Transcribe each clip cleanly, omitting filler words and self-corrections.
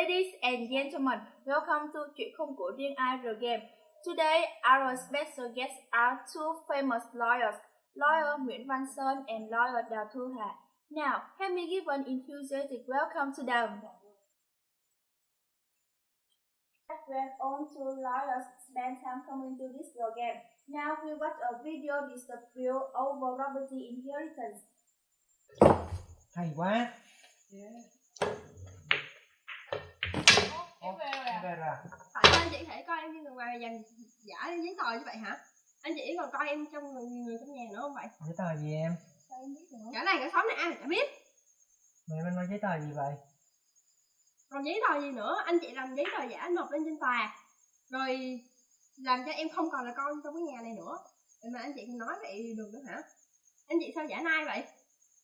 Ladies and gentlemen, welcome to Chuyện Không Của Riêng Ai The Game. Today, our special guests are two famous lawyers, lawyer Nguyễn Văn Sơn and lawyer Đào Thu Hà. Now, help me give an enthusiastic welcome to them. When all two lawyers spend time coming to this game. Now we watch a video dispute over property inheritance. Hay quá. Em về rồi à? Về rồi. Tại sao anh chị thể coi em như người ngoài dành giả giấy tờ như vậy hả? Anh chị còn coi em trong người trong nhà nữa không vậy? Giấy tờ gì em? Sao em biết nữa? Cả này cả xóm này ai mà chả biết. Mẹ mình nói giấy tờ gì vậy? Còn giấy tờ gì nữa? Anh chị làm giấy tờ giả nộp lên trên tòa, rồi làm cho em không còn là con trong cái nhà này nữa. Vậy mà anh chị nói vậy được nữa hả? Anh chị sao giả nai vậy?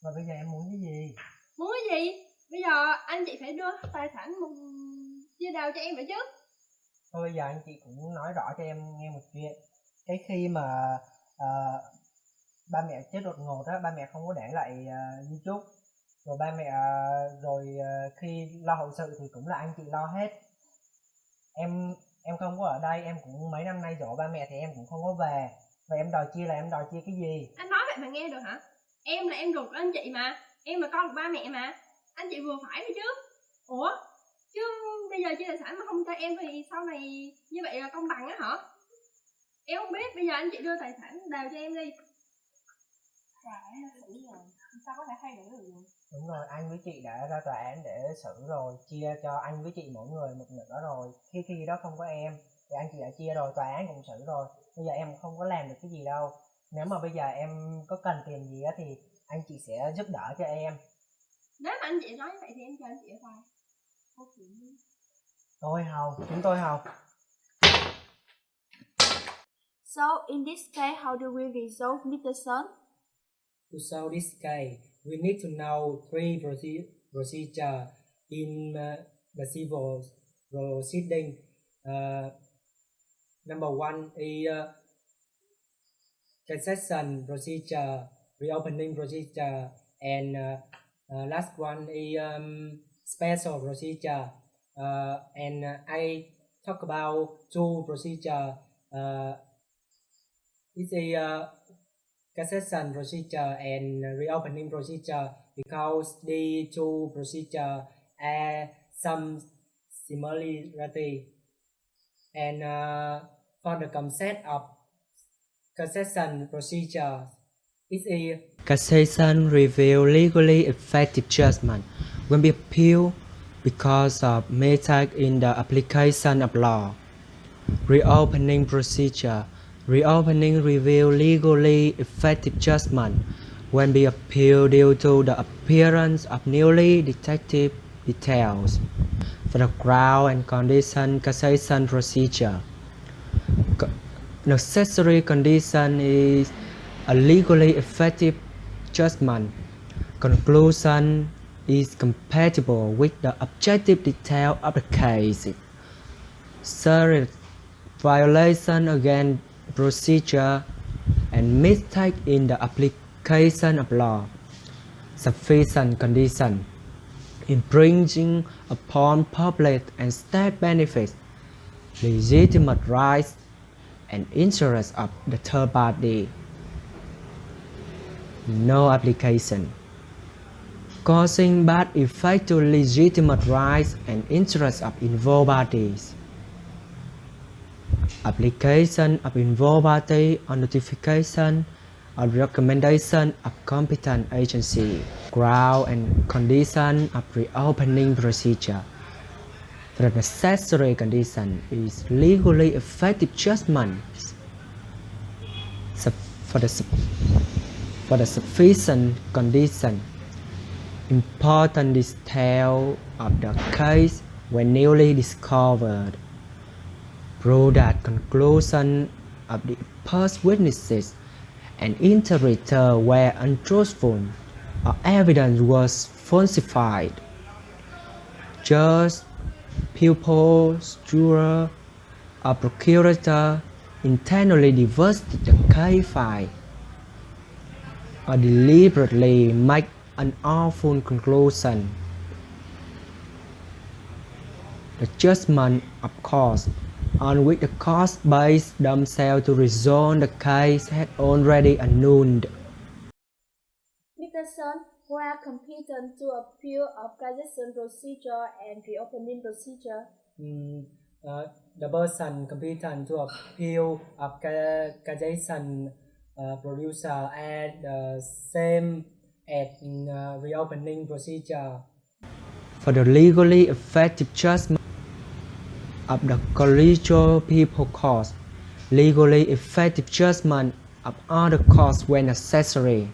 Và bây giờ em muốn cái gì? Muốn cái gì? Bây giờ anh chị phải đưa tài sản chia đều cho em vậy chứ. Thôi bây giờ anh chị cũng nói rõ cho em nghe một chuyện. Cái khi mà ba mẹ chết đột ngột á, ba mẹ không có để lại di chúc. Rồi ba mẹ khi lo hậu sự thì cũng là anh chị lo hết. Em không có ở đây, em cũng mấy năm nay dỗ ba mẹ thì em cũng không có về. Và em đòi chia là em đòi chia cái gì? Anh nói vậy mà nghe được hả? Em là em ruột của anh chị mà, em là con của ba mẹ mà. Anh chị vừa phải thôi chứ. Ủa? Chứ bây giờ chia tài sản mà không cho em thì sau này như vậy là công bằng á hả? Em không biết, bây giờ anh chị đưa tài sản đều cho em đi. Tòa án đã xử rồi, sao có thể thay đổi được? Đúng rồi, anh với chị đã ra tòa án để xử rồi, chia cho anh với chị mỗi người một nửa rồi. Khi đó không có em thì anh chị đã chia rồi, tòa án cũng xử rồi. Bây giờ em không có làm được cái gì đâu. Nếu mà bây giờ em có cần tiền gì á thì anh chị sẽ giúp đỡ cho em. Nếu mà anh chị nói vậy thì em cho anh chị ở tòa. Chúng tôi không. So, in this case, how do we resolve, Mr. Sơn? To solve this case, we need to know three procedures in the civil proceeding. Number one is cassation procedure, reopening procedure, and last one is special procedure. And I talk about two procedure. It's a cassation procedure and reopening procedure because the two procedure are some similarity. And for the concept of cassation procedure, it's a cassation review legally effective judgment when be appealed because of mistake in the application of law. Reopening procedure. Reopening review legally effective judgment when be appealed due to the appearance of newly detected details. For the ground and condition cassation procedure, necessary condition is a legally effective judgment. Conclusion is compatible with the objective detail of the case. Serious violation against procedure and mistake in the application of law. Sufficient condition infringing upon public and state benefits, legitimate rights and interests of the third party. No application. Causing bad effect to legitimate rights and interests of involved parties. Application of involved party on notification or recommendation of competent agency. Ground and condition of reopening procedure. The necessary condition is legally effective judgment. For the sufficient condition, important detail of the case when newly discovered. Prove that conclusion of the past witnesses and interpreter were untruthful or evidence was falsified. Judge, pupils, juror, or procurator intentionally diverted the case file or deliberately make an unlawful conclusion. the judgment of courts on which the courts based themselves to resolve the case had already annulled. Nicholson were competent to appeal of cassation procedure and reopening procedure. The person competent to appeal of cassation procedure and the same as in reopening procedure. For the legally effective judgment of the collegial people court, legally effective judgment of other courts when necessary.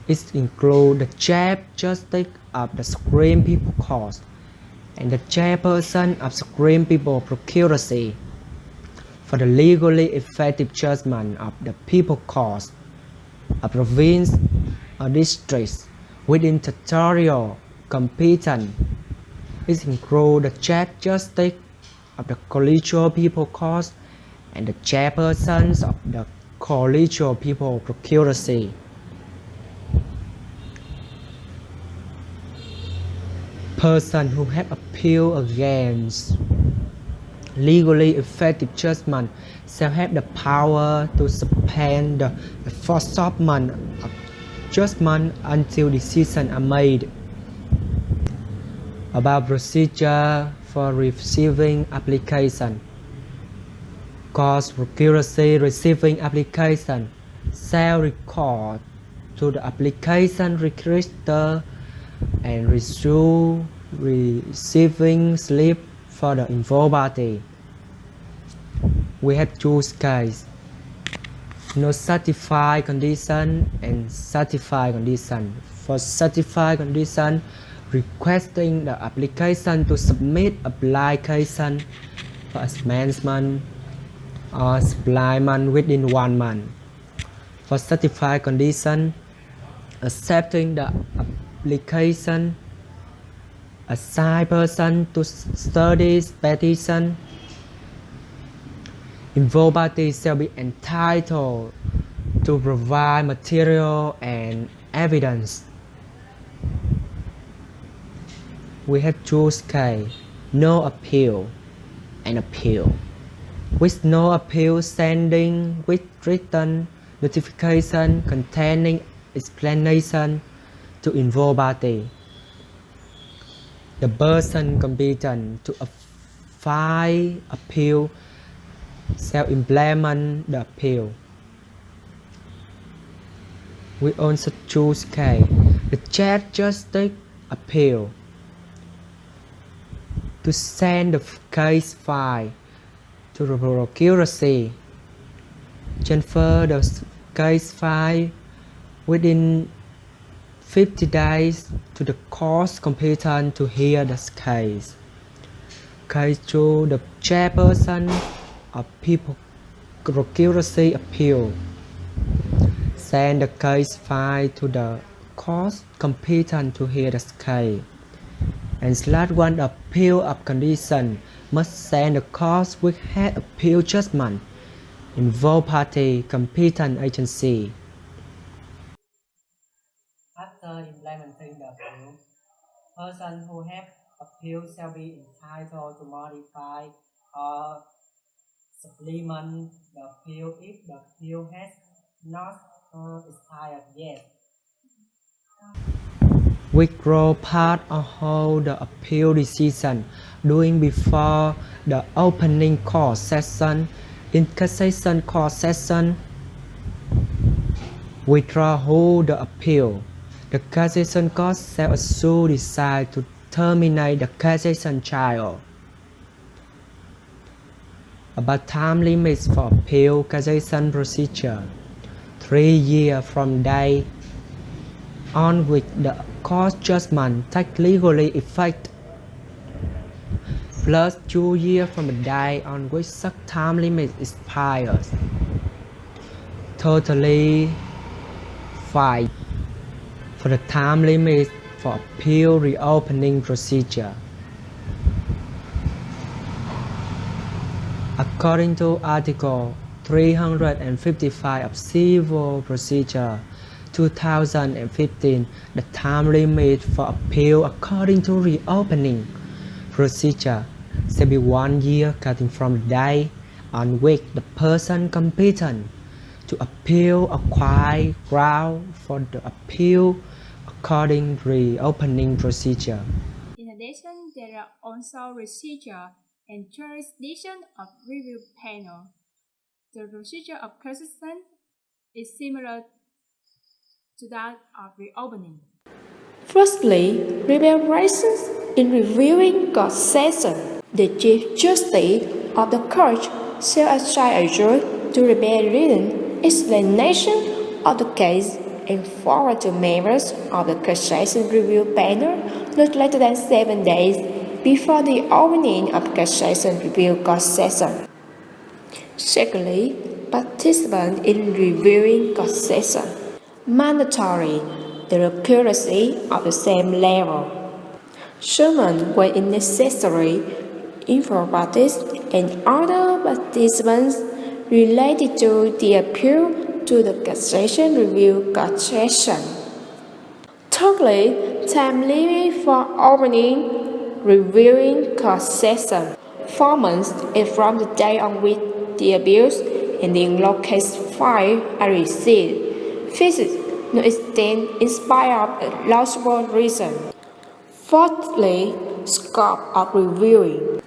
It includes the Chief Justice of the Supreme People Court and the chairperson of Supreme People Procuracy. For the legally effective judgment of the people courts, a province or district within territorial competence. It includes the Chief Justice of the Collegial People Court and the chairpersons of the Collegial People Procuracy. Persons who have appealed against legally effective judgment shall have the power to suspend the enforcement of judgment until decisions are made. About procedure for receiving application. Court procuracy receiving application shall record to the application register and issue receiving slip for the involved party. We have two cases: no certified condition and certified condition. For certified condition, requesting the application to submit application for amendment or supplement within 1 month. For certified condition, accepting the application, assign person to study petition. Involved parties shall be entitled to provide material and evidence. We have two cases: no appeal and appeal. With no appeal, sending with written notification containing explanation to involved party. The person competent to file appeal shall implement the appeal. We also choose case: the Chief Justice appeal to send the case file to the procuracy, transfer the case file within 50 days to the court competent to hear the case. Case to the chairperson of people procuracy appeal. Send the case file to the court competent to hear the case. And /1 appeal of condition must send the court which had appeal judgment, involved party, competent agency. After implementing the appeal, persons who have appealed shall be entitled to modify or supplement the appeal if the appeal has not expired yet. Withdraw part or hold the appeal decision during before the opening court session. In cassation court session, withdraw hold the appeal. The cassation court shall also decide to terminate the cassation trial. About time limits for appeal cassation procedure: 3 years from day on which the court judgment takes legally effect, plus 2 years from the day on which such time limit expires. Totally 5 for the time limit for appeal reopening procedure. According to Article 355 of Civil Procedure 2015, the time limit for appeal according to reopening procedure shall be 1 year counting from the day on which the person competent to appeal acquire ground for the appeal according to the opening procedure. In addition, there are also procedure and jurisdiction of review panel. The procedure of cassation is similar to that of reopening. Firstly, deliberations in reviewing cassation. The Chief Justice of the Court shall assign a jury to prepare written explanation of the case and forward to members of the cassation review panel not later than 7 days before the opening of cassation review court session. Secondly, participants in reviewing cassation. Mandatory the accuracy of the same level. Summon when necessary informatics and other participants related to the appeal to the cassation review court session. Thirdly, time limit for opening reviewing court session. 4 months is from the day on which the abuse and the unlocked case file are received. Fifth, no extent in spite of a plausible reason. Fourthly, scope of reviewing.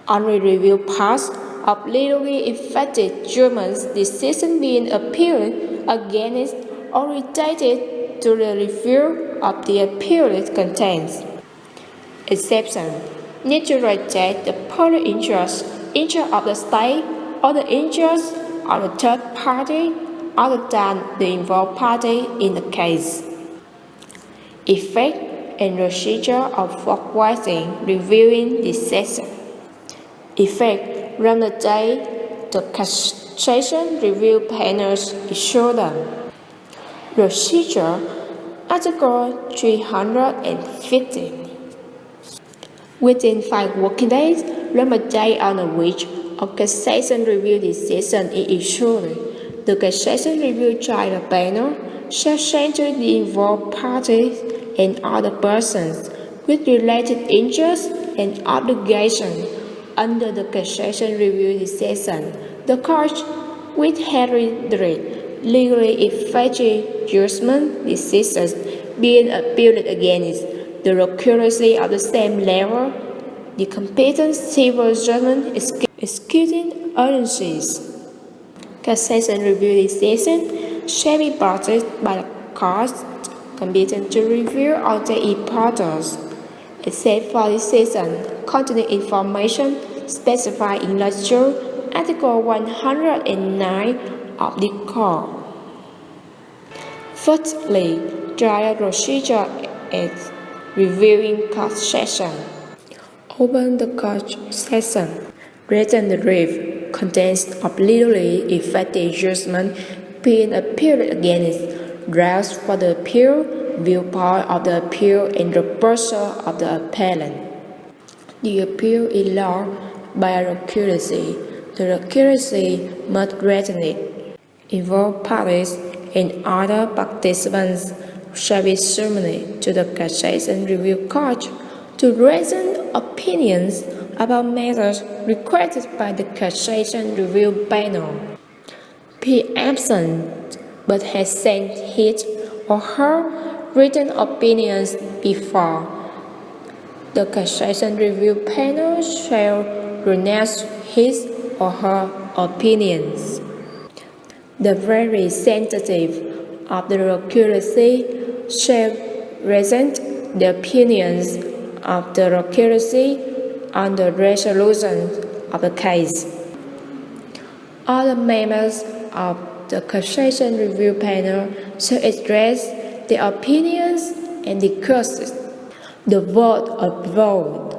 Only review parts of legally effective judgments decision being appealed against or rejected to the review of the appealed contains. Exception need to reject the public interest of the state or the interest of the third party other than the involved party in the case. Effect and procedure of forwarding reviewing decision. Effect from the day the cassation review panels issue them. Procedure Article 350. Within 5 working days from the day on which a cassation review decision is issued, the cassation review trial panel shall send to the involved parties and other persons with related interests and obligations under the cassation review decision the court which had rendered legally effective judgment decisions being appealed against the accuracy of the same level, the competent civil judgment executing agencies. Cassation review decision shall be processed by the court competent to review all the reporters, except for decisions containing information specified in Lecture Article 109 of the Code. Firstly, trial procedure and reviewing court session. Open the court session. Written the brief contains of legally effective judgment being appealed against, grounds for the appeal, viewpoint of the appeal, and reversal of the appellant. The appeal is law by accuracy. The accuracy must resonate. Involved parties and other participants shall be summoned to the cassation review court to reason opinions about matters requested by the cassation review panel. Be absent but has sent his or her written opinions before. The cassation review panel shall renounce his or her opinions. The representative of the accuracy shall present the opinions of the accuracy on the resolution of the case. All the members of the cassation review panel shall express their opinions and discuss the vote of vote.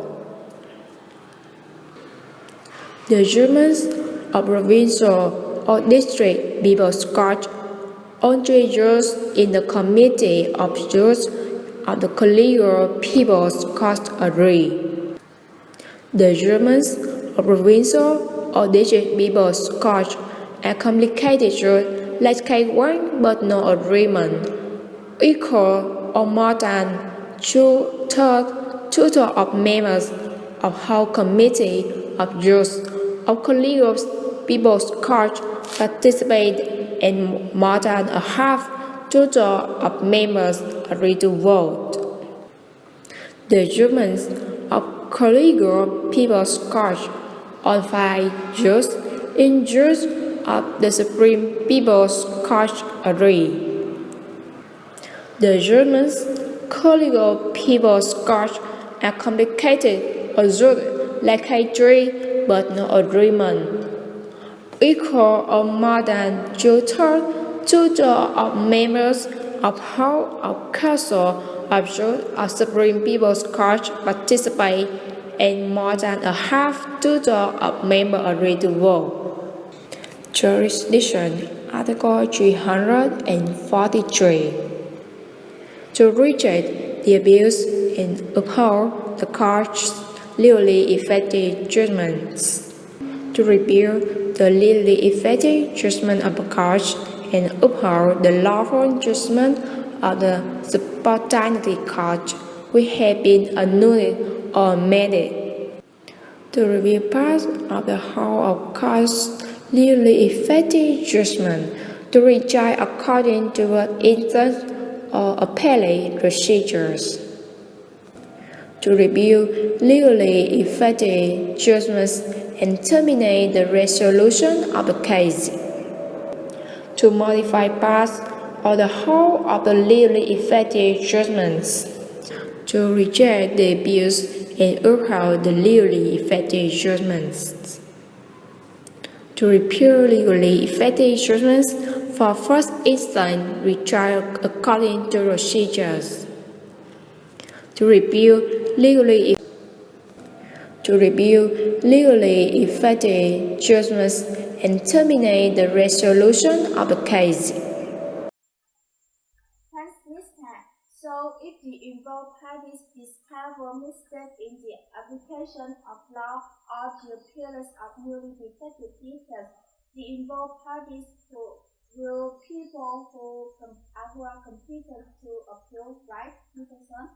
The judgments of provincial or district people's court only judged in the committee of judges of the collegial people's court agree. The judgments of provincial or district people's court are complicated like case 1 but no agreement, equal or more than 2/3 total of members of whole committee of judges of collegial people's court participate and more than a half total of members agree to vote. The judgments of collegial people's court on 5 judges in judges of the Supreme People's Court agree. The judgments collegial people's court are complicated or like but no agreement. Equal or more than 2/3 total of members of whole of council of judges of Supreme People's Court participate and more than a half total of members agree to vote. Jurisdiction, Article 343. To reject the abuse and uphold the court's legally effective judgments. To repeal the legally effective judgment of the court and uphold the lawful judgment of the subordinate court which have been annulled or amended. To review part of the whole of court's legally effective judgment. To reject according to an instance or appellate procedures. To review legally effective judgments and terminate the resolution of the case. To modify parts or the whole of the legally effective judgments. To reject the abuse and uphold the legally effective judgments. To repeal legally effective judgments for first instance retrial according to procedures. To repeal legally effective judgments and terminate the resolution of the case. Thanks, Mr. So, if the involved parties discover mistake in the application of law or the appearance of newly detected details, the involved parties will people who are competent to appeal, right, Nicholson?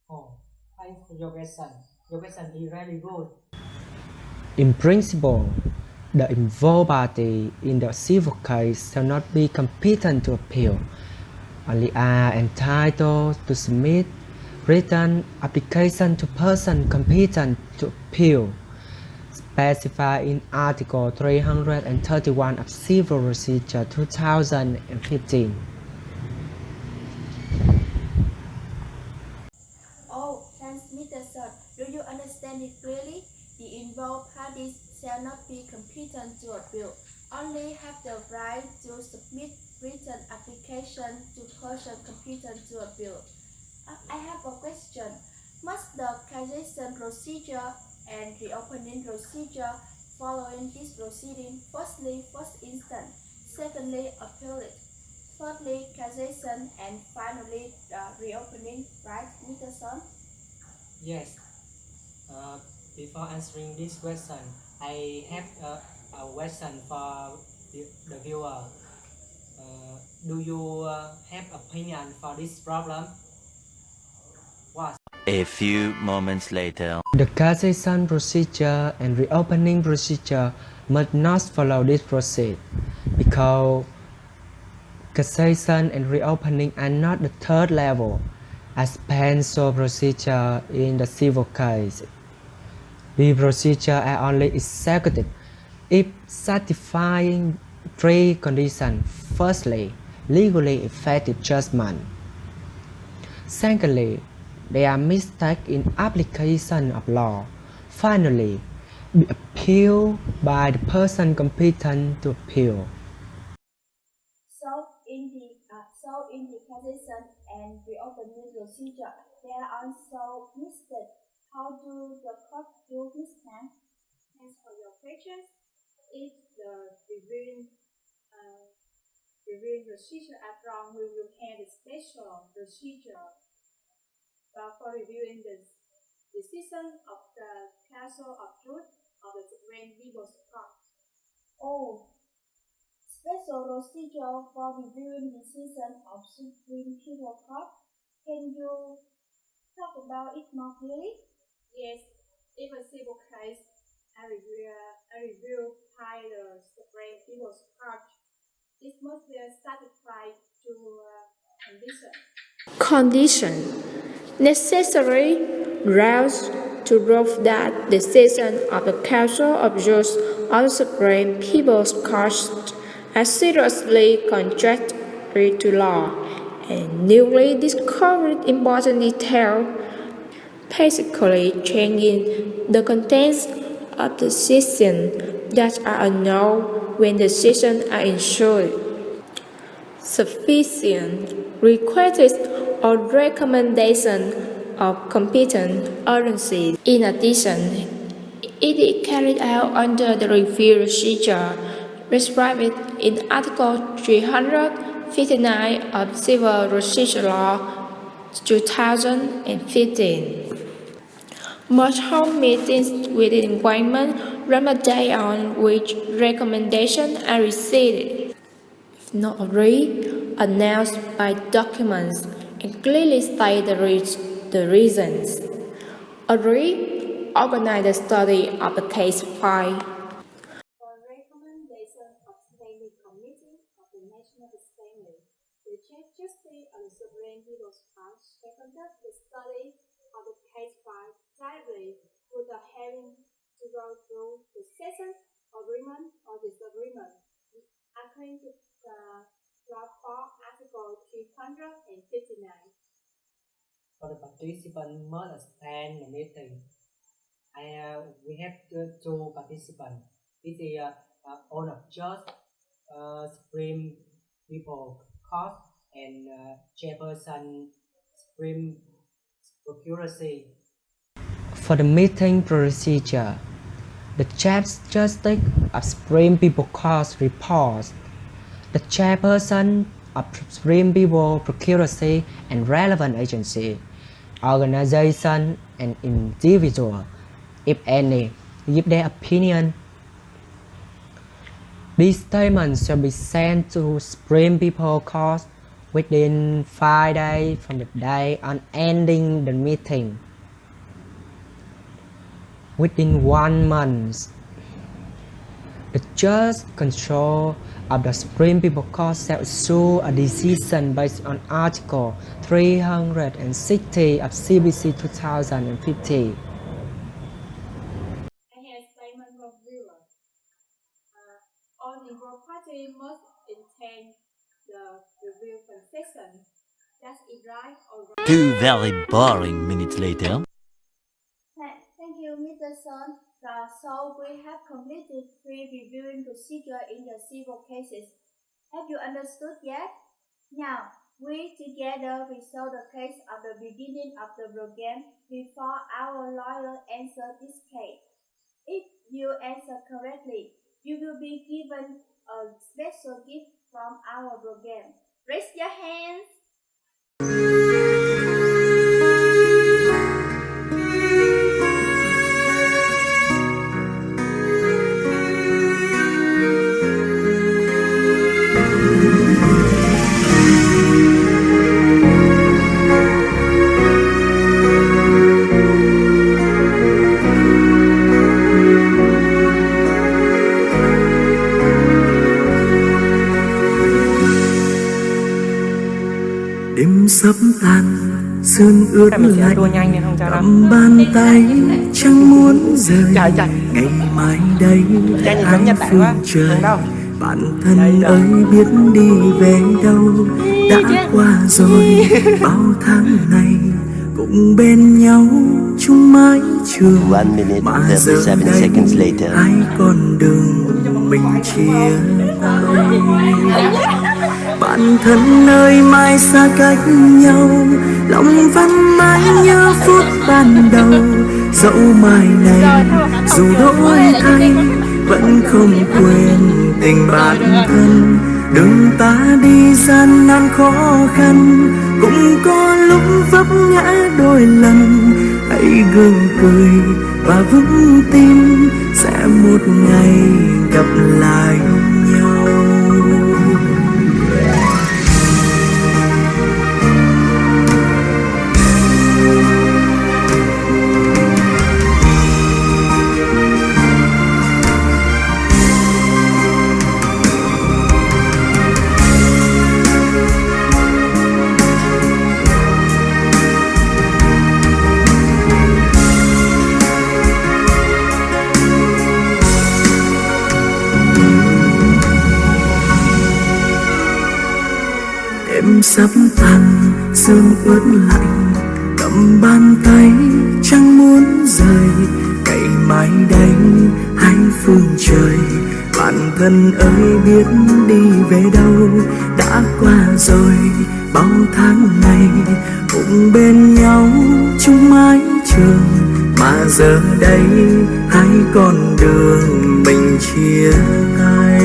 Oh, thanks for your question. Your question is really good. In principle, the involved party in the civil case shall not be competent to appeal, only are entitled to submit written application to person competent to appeal, specified in Article 331 of Civil Procedure 2015. Oh, thanks, Mr. Sir. Do you understand it clearly? The involved parties shall not be competent to appeal, only have the right to submit written application to person competent to appeal. I have a question. Must the cassation procedure and reopening procedure following this proceeding, firstly, first instance, secondly, appellate, thirdly, cassation, and finally, reopening, right, Nicholson? Yes. Before answering this question, I have a question for the viewer. Do you have opinion for this problem? What? A few moments later. The cassation procedure and reopening procedure must not follow this process because cassation and reopening are not the third level as pencil procedure in the civil case. The procedure are only executed if satisfying 3 conditions. Firstly, legally effective judgment. Secondly, there are mistakes in application of law. Finally, be appealed by the person competent to appeal. So in the cassation and reopening procedure, there are also mistakes. How do the court do this time? Thanks for your questions. If the reviewing procedure are wrong, we will have a special procedure for reviewing the decision of the Council of Truth of the Supreme People's Court. Oh, special procedure for reviewing decision of Supreme People's Court. Can you talk about it more clearly? Yes, if a civil case, a review by the Supreme People's Court, it must be satisfied to condition. Condition necessary grounds to prove that the decision of the Council of Judges of the Supreme People's Court are seriously contrary to law and newly discovered important details, basically changing the contents of the decision that are unknown when decisions are issued. Sufficient requests or recommendation of competent agencies. In addition, it is carried out under the review procedure prescribed in Article 359 of Civil Procedure Law 2015. Must hold meetings within 1 month from the day on which recommendations are received. If not agreed, announced by documents and clearly state the reasons. Agreed, organize the study of the case file. For recommendation of Standing Committee of the National Assembly, the Chief Justice of the Supreme People's Court shall conduct the study of the case file directly with the hearing to go through the session, agreement or disagreement, according to the Clause 4, Article 359. For the participant must attend the meeting. We have two participants. This is owner of judge, Supreme People Court, and chairperson Supreme Procuracy. For the meeting procedure, the Chief Justice of Supreme People Court reports, the chairperson of Supreme People Procuracy and relevant agency, organization and individual, if any, give their opinion. These statements shall be sent to Supreme People Court within 5 days from the day on ending the meeting. Within 1 month, the just control of the Supreme People Court shall issue a decision based on Article 360 of CBC 2015. I have statement from viewer. All involved parties must attend the review session. Does it right or wrong? 2 very boring minutes later. Thank you, Mr. Sun. So we have completed 3 reviewing procedure in the civil cases. Have you understood yet? Now, we together resolve the case at the beginning of the program before our lawyer answer this case. If you answer correctly, you will be given a special gift from our program. Raise your hands. Đêm sắp tan, sương ướt lạnh, cầm bàn tay chẳng muốn rời. Ngày mai đây hai phương trời, bản thân ơi biết đi về đâu. Đã qua rồi bao tháng ngày, cùng bên nhau chung mái trường. 1 minute Mà and giờ 37 đây seconds later. hai con đường mình chia tay. Bạn thân ơi mai xa cách nhau, lòng vẫn mãi nhớ phút ban đầu. Dẫu mai này dù đổi thay, vẫn không quên tình bạn thân. Đường ta đi gian nan khó khăn, cũng có lúc vấp ngã đôi lần. Hãy gượng cười và vững tin, sẽ một ngày gặp lại nhau. sương ướt lạnh, cầm bàn tay chẳng muốn rời, cày mãi đành hai phương trời. Bạn thân ơi biết đi về đâu, đã qua rồi bao tháng ngày, cùng bên nhau chung mái trường, mà giờ đây hai con đường mình chia tay.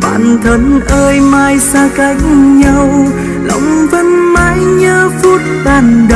Bạn thân ơi mai xa cách nhau, lòng vẫn mãi nhớ phút ban đầu.